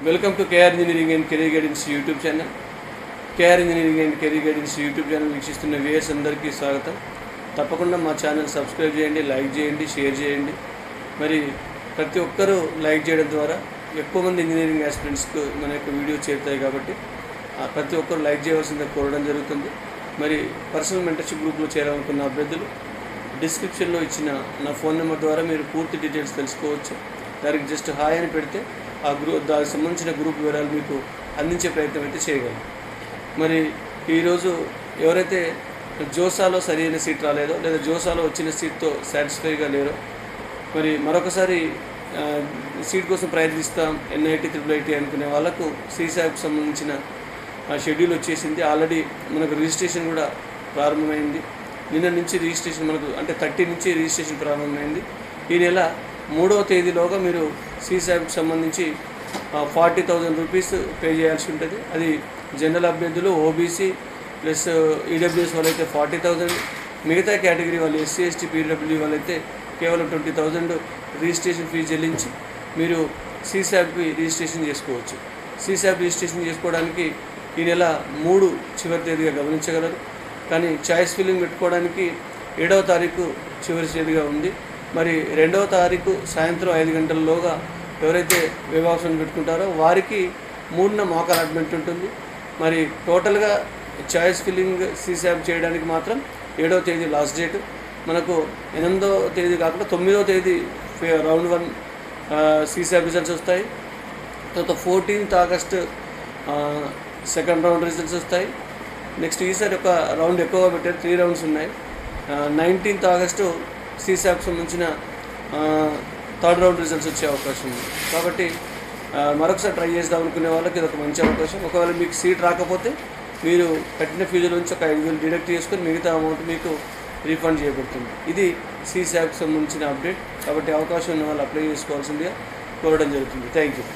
Welcome to KR engineering and career guidance YouTube channel. KR engineering and career guidance YouTube channel వీక్షిస్తున్న viewers అందరికీ స్వాగతం. తప్పకుండా మా channel subscribe చేయండి, like చేయండి, షేర్ చేయండి. మరి ప్రతి ఒక్కరూ లైక్ చేయడం ద్వారా ఎక్కువ మంది ఇంజనీరింగ్ ఆస్పిరెంట్స్కు మన యొక్క వీడియో చేరుతాయి కాబట్టి ప్రతి ఒక్కరు లైక్ చేయవలసిందిగా కోరడం జరుగుతుంది. మరి పర్సనల్ మెంటర్షిప్ గ్రూప్లో చేరాలనుకున్న అభ్యర్థులు డిస్క్రిప్షన్లో ఇచ్చిన నా ఫోన్ నెంబర్ ద్వారా మీరు పూర్తి డీటెయిల్స్ తెలుసుకోవచ్చు. దానికి జస్ట్ హాయ్ అని పెడితే ఆ దానికి సంబంధించిన గ్రూప్ వివరాలు మీకు అందించే ప్రయత్నం అయితే చేయగలం. మరి ఈరోజు ఎవరైతే జోసాలో సరైన సీట్ రాలేదో లేదా జోసాలో వచ్చిన సీట్తో సాటిస్ఫైగా లేరో, మరి మరొకసారి సీట్ కోసం ప్రయత్నిస్తాం ఎన్ఐటి IIIT అనుకునే వాళ్ళకు CSATకి సంబంధించిన షెడ్యూల్ వచ్చేసింది. ఆల్రెడీ మనకు రిజిస్ట్రేషన్ కూడా ప్రారంభమైంది. నిన్న నుంచి రిజిస్ట్రేషన్ మనకు అంటే 30 నుంచి రిజిస్ట్రేషన్ ప్రారంభమైంది. ఈ నెల 3వ తేదీలోగా మీరు CSATకి సంబంధించి 40,000 రూపీస్ పే చేయాల్సి ఉంటుంది. అది జనరల్ అభ్యర్థులు, OBC ప్లస్ EWS వాళ్ళైతే 40,000, మిగతా కేటగిరీ వాళ్ళు SC ST PWD వాళ్ళైతే కేవలం 20,000 రిజిస్ట్రేషన్ ఫీజు చెల్లించి మీరు CSATకి రిజిస్ట్రేషన్ చేసుకోవచ్చు. CSAT రిజిస్ట్రేషన్ చేసుకోవడానికి ఈ నెల 3 చివరి తేదీగా గమనించగలరు. కానీ చాయిస్ ఫిల్లింగ్ పెట్టుకోవడానికి 7వ తారీఖు చివరి తేదీగా ఉంది. మరి 2వ తారీఖు సాయంత్రం 5 గంటలలోగా ఎవరైతే వివాహం పెట్టుకుంటారో వారికి 3న మాక్ అలాట్మెంట్ ఉంటుంది. మరి టోటల్గా చాయిస్ ఫిల్లింగ్ CSAT చేయడానికి మాత్రం 7వ తేదీ లాస్ట్ డేట్. మనకు 8వ తేదీ కాకుండా 9వ తేదీ రౌండ్ 1 CSAT రిజల్ట్స్ వస్తాయి. తర్వాత 14th August second round results వస్తాయి. నెక్స్ట్ ఈసారి ఒక రౌండ్ ఎక్కువగా పెట్టారు, 3 రౌండ్స్ ఉన్నాయి. 19th ఆగస్టు CSATకి సంబంధించిన థర్డ్ రౌండ్ రిజల్ట్స్ వచ్చే అవకాశం ఉంది. కాబట్టి మరొకసారి ట్రై చేద్దాం అనుకునే వాళ్ళకి ఇది ఒక మంచి అవకాశం. ఒకవేళ మీకు సీట్ రాకపోతే మీరు కట్టిన ఫీజు నుంచి ఒక 5,000 డిడక్ట్ చేసుకొని మిగతా అమౌంట్ మీకు రీఫండ్ చేయబడుతుంది. ఇది CSATకి సంబంధించిన అప్డేట్. కాబట్టి అవకాశం ఉన్న వాళ్ళు అప్లై చేసుకోవాల్సిందిగా కోరడం జరుగుతుంది. Thank you.